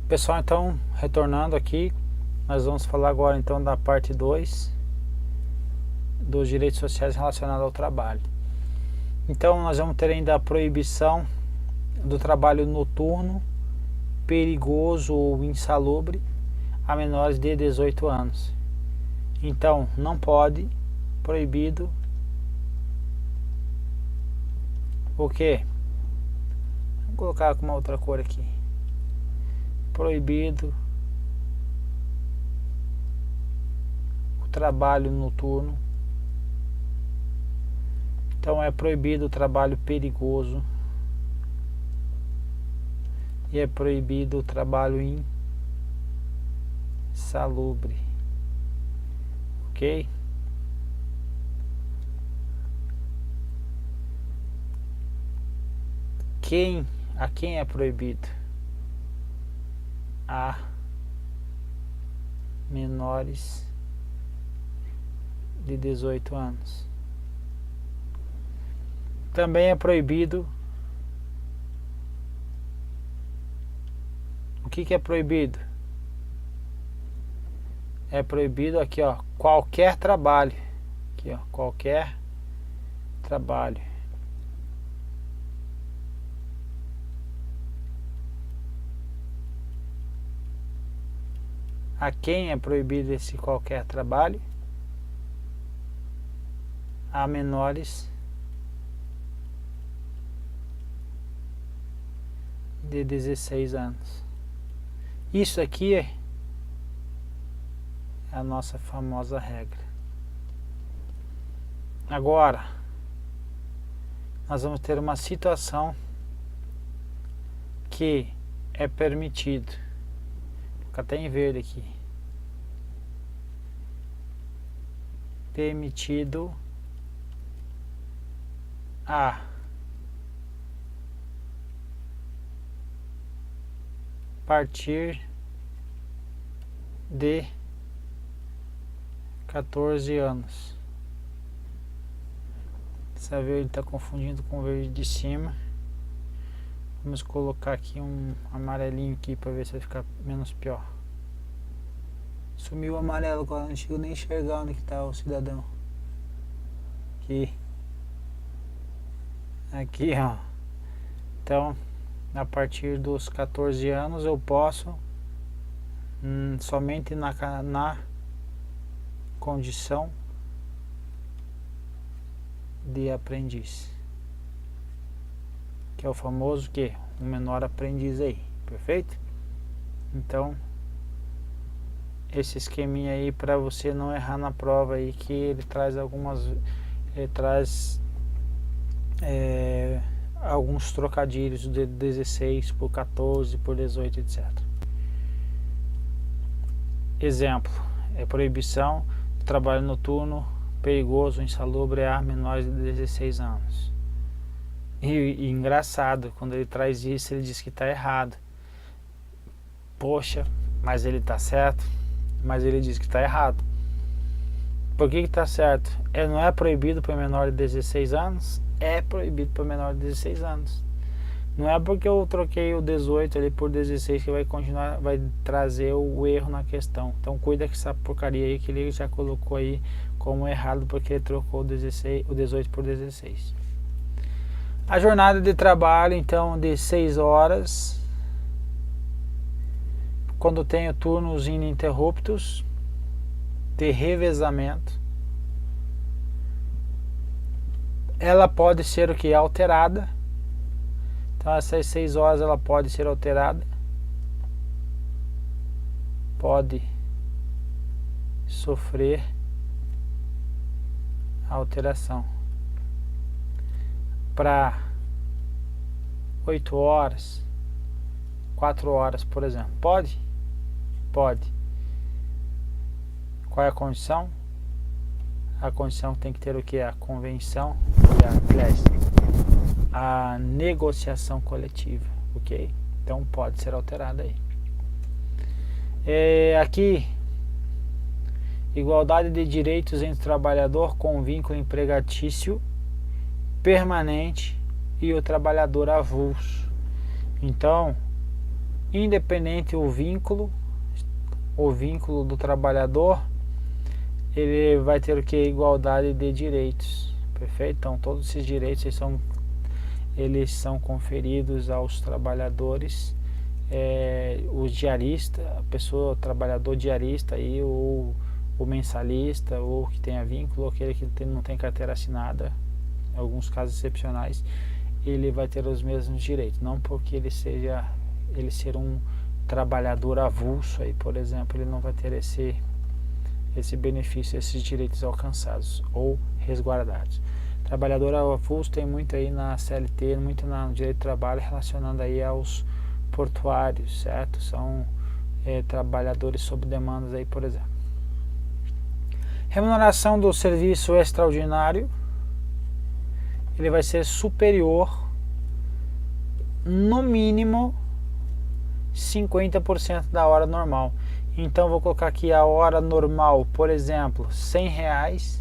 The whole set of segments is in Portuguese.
Pessoal, então, retornando aqui, nós vamos falar agora então da parte 2 dos direitos sociais relacionados ao trabalho. Então, nós vamos ter ainda a proibição do trabalho noturno, perigoso ou insalubre a menores de 18 anos. Então, não pode, proibido, o quê? Vou colocar com uma outra cor aqui. Proibido o trabalho noturno. Então é proibido o trabalho perigoso e é proibido o trabalho insalubre. Ok? A quem é proibido? A menores de 18 anos. Também é proibido. O que é proibido? É proibido aqui, ó, qualquer trabalho. Aqui, ó, qualquer trabalho. A quem é proibido esse qualquer trabalho? A menores de 16 anos. Isso aqui é a nossa famosa regra. Agora, nós vamos ter uma situação que é permitido. Fica até em verde aqui. Permitido a partir de 14 anos. Essa verde está confundindo com o verde de cima. Vamos colocar aqui um amarelinho aqui para ver se vai ficar menos pior. Sumiu o amarelo agora, não consigo nem enxergar onde que está o cidadão. Aqui, ó. Então, a partir dos 14 anos eu posso somente na condição de aprendiz, que é o famoso que um menor aprendiz aí, perfeito? Então esse esqueminha aí para você não errar na prova aí, que ele traz alguns trocadilhos de 16 por 14 por 18, etc. Exemplo, proibição do trabalho noturno perigoso, insalubre a menores de 16 anos. E engraçado, quando ele traz isso, ele diz que está errado. Poxa, mas ele está certo, mas ele diz que está errado. Por que está certo? Não é proibido para menor de 16 anos? É proibido para menor de 16 anos. Não é porque eu troquei o 18 ali por 16 que vai trazer o erro na questão. Então cuida com essa porcaria aí que ele já colocou aí como errado, porque ele trocou o 18 por 16. A jornada de trabalho, então, de 6 horas, quando tenho turnos ininterruptos de revezamento, ela pode ser o que? Alterada. Então essas 6 horas ela pode ser alterada, pode sofrer alteração para 8 horas, 4 horas, por exemplo. Pode? Pode. Qual é a condição? A condição tem que ter o que? A convenção, a negociação coletiva, ok? Então pode ser alterada aí. Aqui, igualdade de direitos entre o trabalhador com vínculo empregatício permanente e o trabalhador avulso. Então, independente o vínculo do trabalhador, ele vai ter o que? Igualdade de direitos, perfeito? Então todos esses direitos eles são conferidos aos trabalhadores, o diarista, a pessoa, o trabalhador diarista aí, ou o mensalista, ou que tenha vínculo, ou aquele que não tem carteira assinada, em alguns casos excepcionais, ele vai ter os mesmos direitos, não porque ele ser um trabalhador avulso aí, por exemplo, ele não vai ter esse benefício, esses direitos alcançados ou resguardados. Trabalhador avulso tem muito aí na CLT, muito no direito do trabalho, relacionando aí aos portuários, certo? São trabalhadores sob demandas aí, por exemplo. Remuneração do serviço extraordinário, ele vai ser superior, no mínimo, 50% da hora normal. Então vou colocar aqui a hora normal, por exemplo, R$100.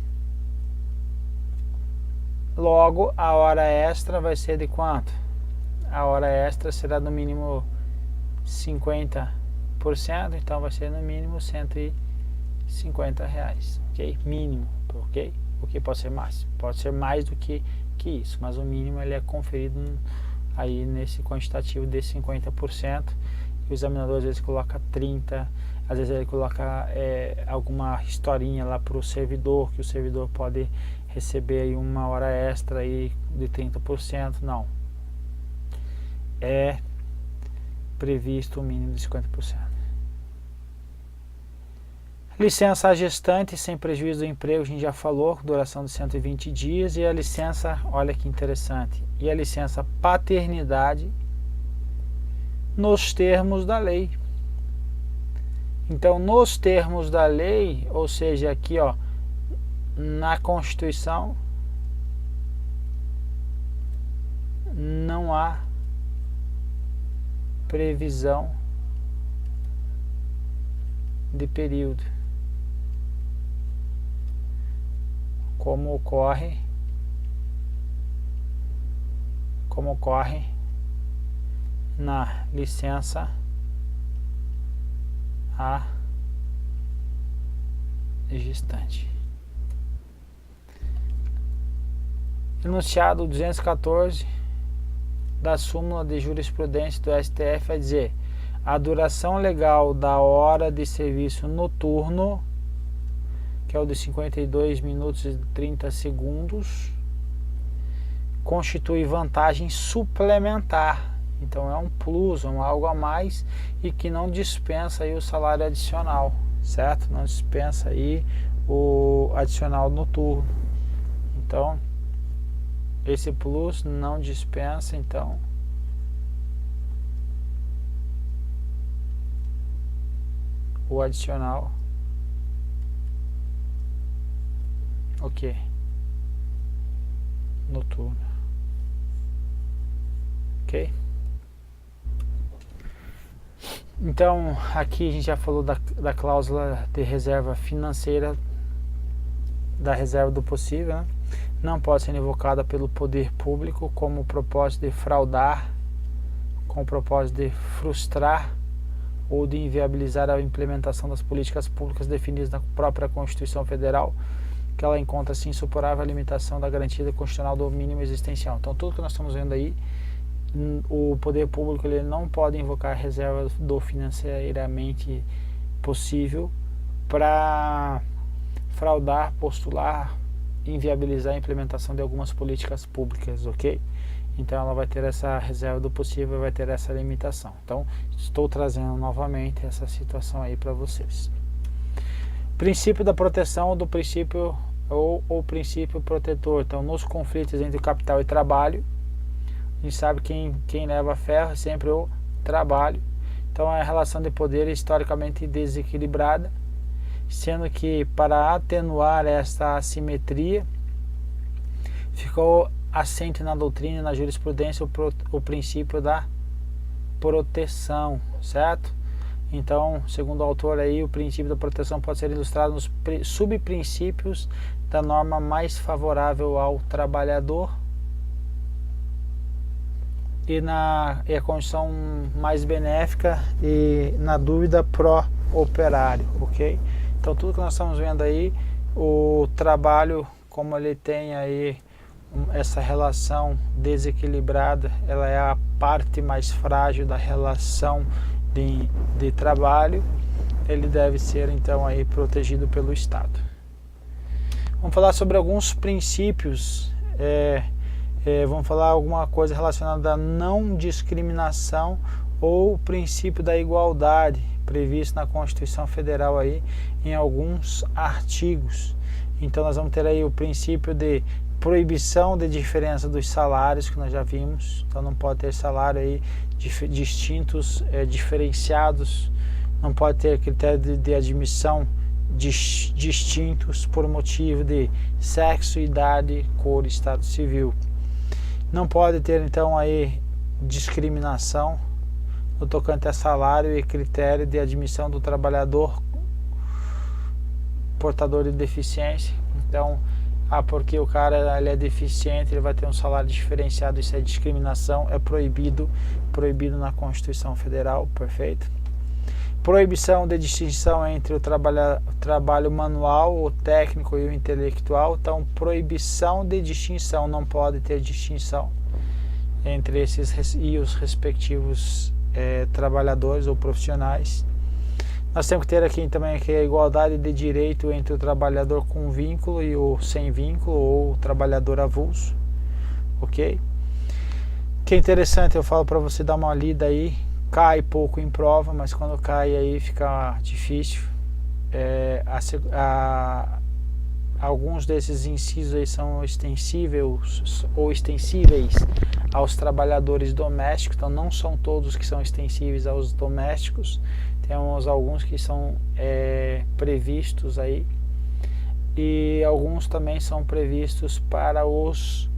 Logo, a hora extra vai ser de quanto? A hora extra será no mínimo 50%, então vai ser no mínimo R$150, ok? Mínimo, ok? O que pode ser mais? Pode ser mais do que isso, mas o mínimo ele é conferido aí nesse quantitativo de 50%. O examinador às vezes coloca 30%, às vezes ele coloca alguma historinha lá para o servidor, que o servidor pode receber aí uma hora extra aí de 30%, não. É previsto o mínimo de 50%. Licença gestante sem prejuízo do emprego, a gente já falou, duração de 120 dias. E a licença, olha que interessante, e a licença paternidade nos termos da lei. Então, nos termos da lei, ou seja, aqui ó, na Constituição, não há previsão de período, como ocorre na licença gestante. Enunciado 214 da súmula de jurisprudência do STF vai dizer: a duração legal da hora de serviço noturno, que é o de 52 minutos e 30 segundos, constitui vantagem suplementar. Então é um plus, algo a mais, e que não dispensa aí o salário adicional, certo? Não dispensa aí o adicional noturno. Então, esse plus não dispensa, então, o adicional, ok, noturno, ok? Então, aqui a gente já falou da cláusula de reserva financeira, da reserva do possível, né? Não pode ser invocada pelo poder público como propósito de fraudar, com o propósito de frustrar ou de inviabilizar a implementação das políticas públicas definidas na própria Constituição Federal, que ela encontra-se insuperável a limitação da garantia constitucional do mínimo existencial. Então, tudo que nós estamos vendo aí, o poder público ele não pode invocar reserva do financeiramente possível para fraudar, postular, inviabilizar a implementação de algumas políticas públicas, ok? Então ela vai ter essa reserva do possível, vai ter essa limitação. Então estou trazendo novamente essa situação aí para vocês. Princípio da proteção do princípio ou o princípio protetor. Então, nos conflitos entre capital e trabalho, a gente sabe quem leva ferro é sempre o trabalho. Então a relação de poder é historicamente desequilibrada, sendo que para atenuar esta assimetria ficou assente na doutrina e na jurisprudência o princípio da proteção, certo? Então, segundo o autor aí, o princípio da proteção pode ser ilustrado nos subprincípios da norma mais favorável ao trabalhador e a condição mais benéfica e, na dúvida, pró-operário, ok? Então tudo que nós estamos vendo aí, o trabalho, como ele tem aí essa relação desequilibrada, ela é a parte mais frágil da relação de trabalho, ele deve ser então aí protegido pelo Estado. Vamos falar sobre alguns princípios, vamos falar alguma coisa relacionada à não discriminação ou o princípio da igualdade previsto na Constituição Federal aí em alguns artigos. Então nós vamos ter aí o princípio de proibição de diferença dos salários, que nós já vimos. Então não pode ter salário aí distintos, diferenciados, não pode ter critério de admissão distintos por motivo de sexo, idade, cor, estado civil. Não pode ter então aí discriminação no tocante a salário e critério de admissão do trabalhador portador de deficiência. Então, porque o cara ele é deficiente, ele vai ter um salário diferenciado, isso é discriminação, é proibido na Constituição Federal, perfeito? Proibição de distinção entre o trabalho manual, o técnico e o intelectual. Então, proibição de distinção, não pode ter distinção entre esses e os respectivos trabalhadores ou profissionais. Nós temos que ter aqui também a igualdade de direito entre o trabalhador com vínculo e o sem vínculo, ou o trabalhador avulso, ok? Que é interessante, eu falo para você dar uma lida aí, cai pouco em prova, mas quando cai aí fica difícil. Alguns desses incisos aí são extensíveis aos trabalhadores domésticos, então não são todos que são extensíveis aos domésticos. Temos alguns que são previstos aí, e alguns também são previstos para os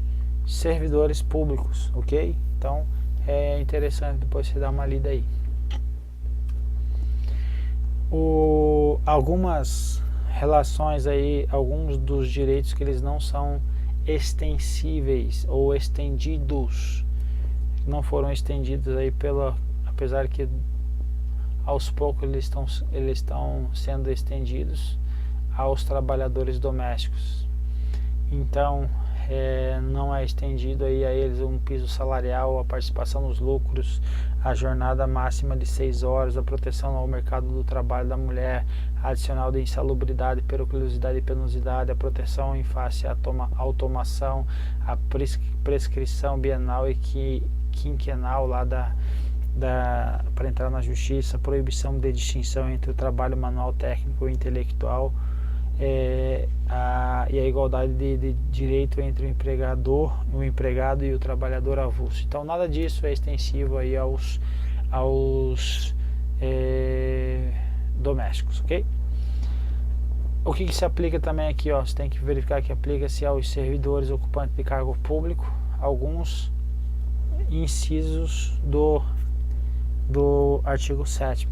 servidores públicos, ok? Então é interessante depois você dar uma lida aí. Algumas relações aí, alguns dos direitos que eles não são extensíveis ou estendidos, não foram estendidos aí apesar que aos poucos eles estão sendo estendidos aos trabalhadores domésticos. Então não é estendido aí a eles um piso salarial, a participação nos lucros, a jornada máxima de 6 horas, a proteção ao mercado do trabalho da mulher, adicional de insalubridade, periculosidade e penosidade, a proteção em face à automação, a prescrição bienal e quinquenal lá para entrar na justiça, proibição de distinção entre o trabalho manual, técnico e intelectual, e a igualdade de direito entre o empregado e o trabalhador avulso. Então nada disso é extensivo aí aos domésticos, ok? O que se aplica também aqui, ó, você tem que verificar que aplica-se aos servidores ocupantes de cargo público, alguns incisos do artigo 7º.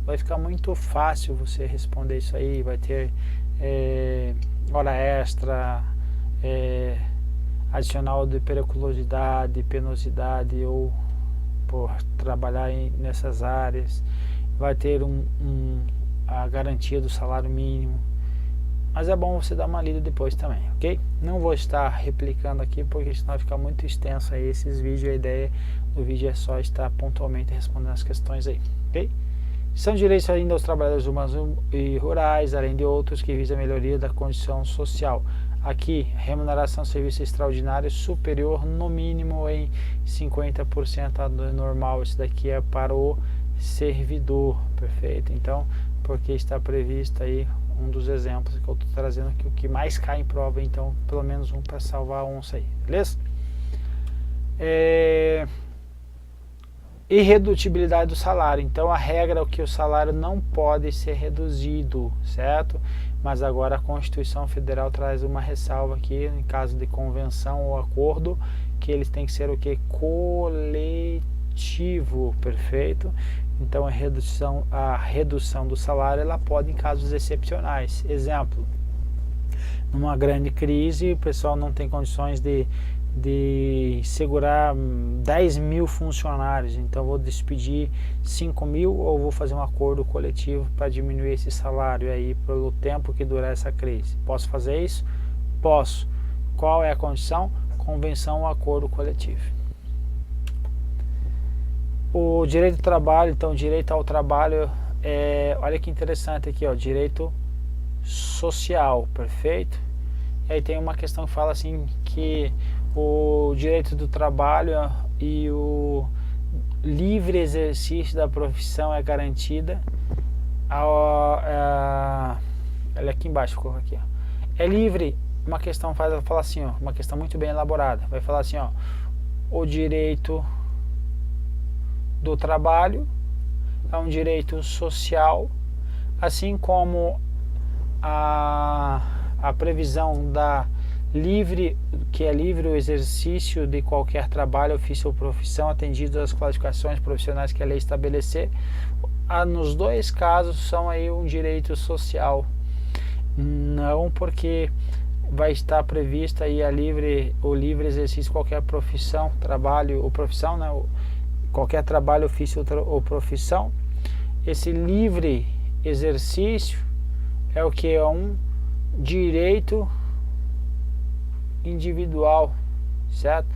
Vai ficar muito fácil você responder isso aí, vai ter hora extra, adicional de periculosidade, penosidade ou por trabalhar nessas áreas, vai ter a garantia do salário mínimo, mas é bom você dar uma lida depois também, ok? Não vou estar replicando aqui porque senão vai ficar muito extenso aí esses vídeos, a ideia do vídeo é só estar pontualmente respondendo as questões aí, ok? São direitos ainda aos trabalhadores urbanos e rurais, além de outros que visam a melhoria da condição social. Aqui, remuneração serviço extraordinário superior no mínimo em 50% do normal. Isso daqui é para o servidor, perfeito? Então, porque está previsto aí um dos exemplos que eu estou trazendo aqui, o que mais cai em prova, então pelo menos um para salvar a onça aí, beleza? Irredutibilidade do salário. Então a regra é que o salário não pode ser reduzido, certo? Mas agora a Constituição Federal traz uma ressalva aqui, em caso de convenção ou acordo, que eles têm que ser o que? Coletivo, perfeito? Então a redução do salário ela pode em casos excepcionais. Exemplo, numa grande crise, o pessoal não tem condições de de segurar 10 mil funcionários, então vou despedir 5 mil ou vou fazer um acordo coletivo para diminuir esse salário aí pelo tempo que durar essa crise. Posso fazer isso? Posso. Qual é a condição? Convenção ou acordo coletivo. O direito do trabalho, então direito ao trabalho, olha que interessante aqui, ó, direito social, perfeito? E aí tem uma questão que fala assim que o direito do trabalho e o livre exercício da profissão é garantida. Olha aqui embaixo, vou colocar aqui, ó. É livre, uma questão vai falar assim, ó, uma questão muito bem elaborada, vai falar assim, ó, o direito do trabalho é um direito social, assim como a previsão da que é livre o exercício de qualquer trabalho, ofício ou profissão, atendido às qualificações profissionais que a lei estabelecer. Nos dois casos são aí um direito social, não porque vai estar previsto aí o livre exercício de qualquer profissão, trabalho ou profissão, né? Qualquer trabalho, ofício ou profissão. Esse livre exercício é o que? É um direito individual, certo?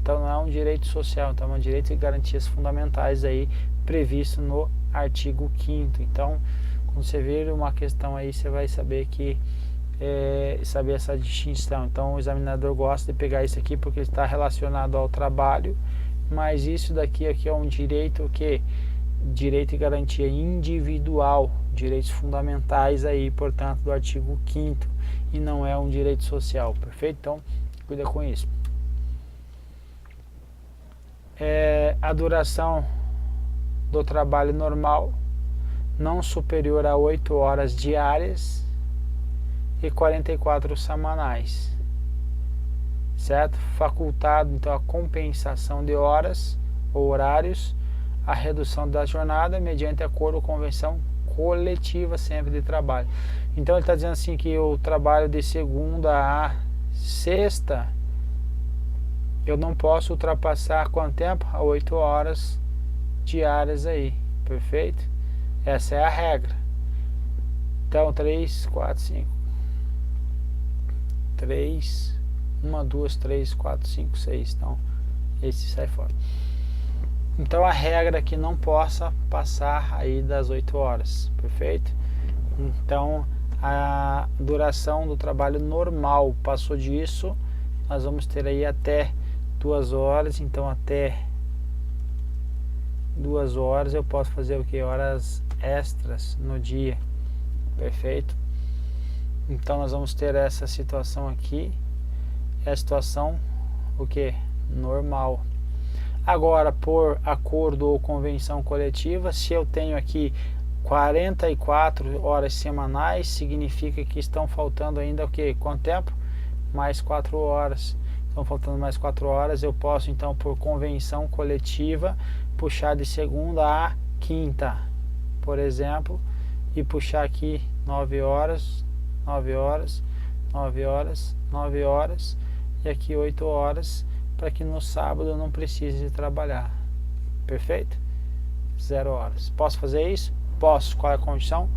Então não é um direito social, então é um direito de garantias fundamentais aí previsto no artigo 5º. Então, quando você ver uma questão aí, você vai saber que saber essa distinção. Então o examinador gosta de pegar isso aqui porque está relacionado ao trabalho, mas isso daqui é um direito que direito e garantia individual, direitos fundamentais aí, portanto, do artigo 5º, e não é um direito social, perfeito? Então, cuida com isso. A duração do trabalho normal não superior a 8 horas diárias e 44 semanais, certo? Facultado, então, a compensação de horas ou horários, a redução da jornada mediante acordo ou convenção coletiva sempre de trabalho. Então ele está dizendo assim que o trabalho de segunda a sexta eu não posso ultrapassar quanto tempo? 8 horas diárias aí, perfeito? Essa é a regra. Então 3, 4, 5 3 1, 2, 3, 4, 5, 6, então esse sai fora. Então a regra é que não possa passar aí das 8 horas, perfeito? Então a duração do trabalho normal passou disso, nós vamos ter aí até 2 horas, então até 2 horas eu posso fazer o que? Horas extras no dia, perfeito? Então nós vamos ter essa situação aqui, é a situação o que? Normal. Agora, por acordo ou convenção coletiva, se eu tenho aqui 44 horas semanais, significa que estão faltando ainda o que? Quanto tempo? Mais 4 horas. Estão faltando mais 4 horas, eu posso então, por convenção coletiva, puxar de segunda a quinta, por exemplo, e puxar aqui 9 horas, 9 horas, 9 horas, 9 horas, e aqui 8 horas, para que no sábado eu não precise trabalhar, perfeito? 0 horas. Posso fazer isso? Posso. Qual é a condição?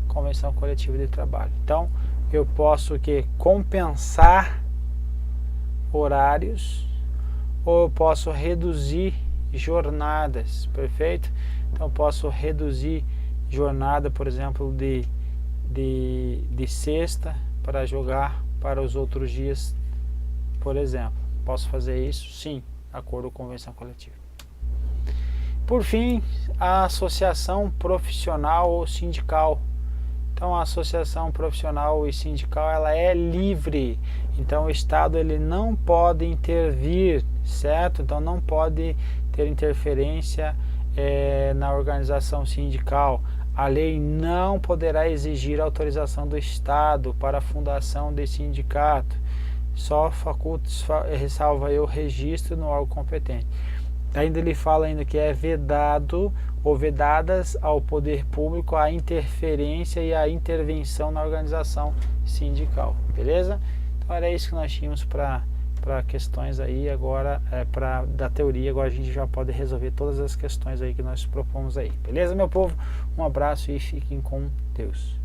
Convenção coletiva de trabalho. Então eu posso compensar horários, ou eu posso reduzir jornadas, perfeito? Então eu posso reduzir jornada, por exemplo, de sexta para jogar para os outros dias, por exemplo. Posso fazer isso? Sim, acordo com convenção coletiva. Por fim, a associação profissional ou sindical. Então a associação profissional e sindical, ela é livre. Então o Estado ele não pode intervir, certo? Então não pode ter interferência na organização sindical. A lei não poderá exigir autorização do Estado para a fundação de sindicato. Só ressalva aí o registro no órgão competente. Ainda ele fala ainda que é vedado ou vedadas ao poder público a interferência e a intervenção na organização sindical, beleza? Então era isso que nós tínhamos para para questões aí, agora da teoria, agora a gente já pode resolver todas as questões aí que nós propomos aí. Beleza, meu povo? Um abraço e fiquem com Deus.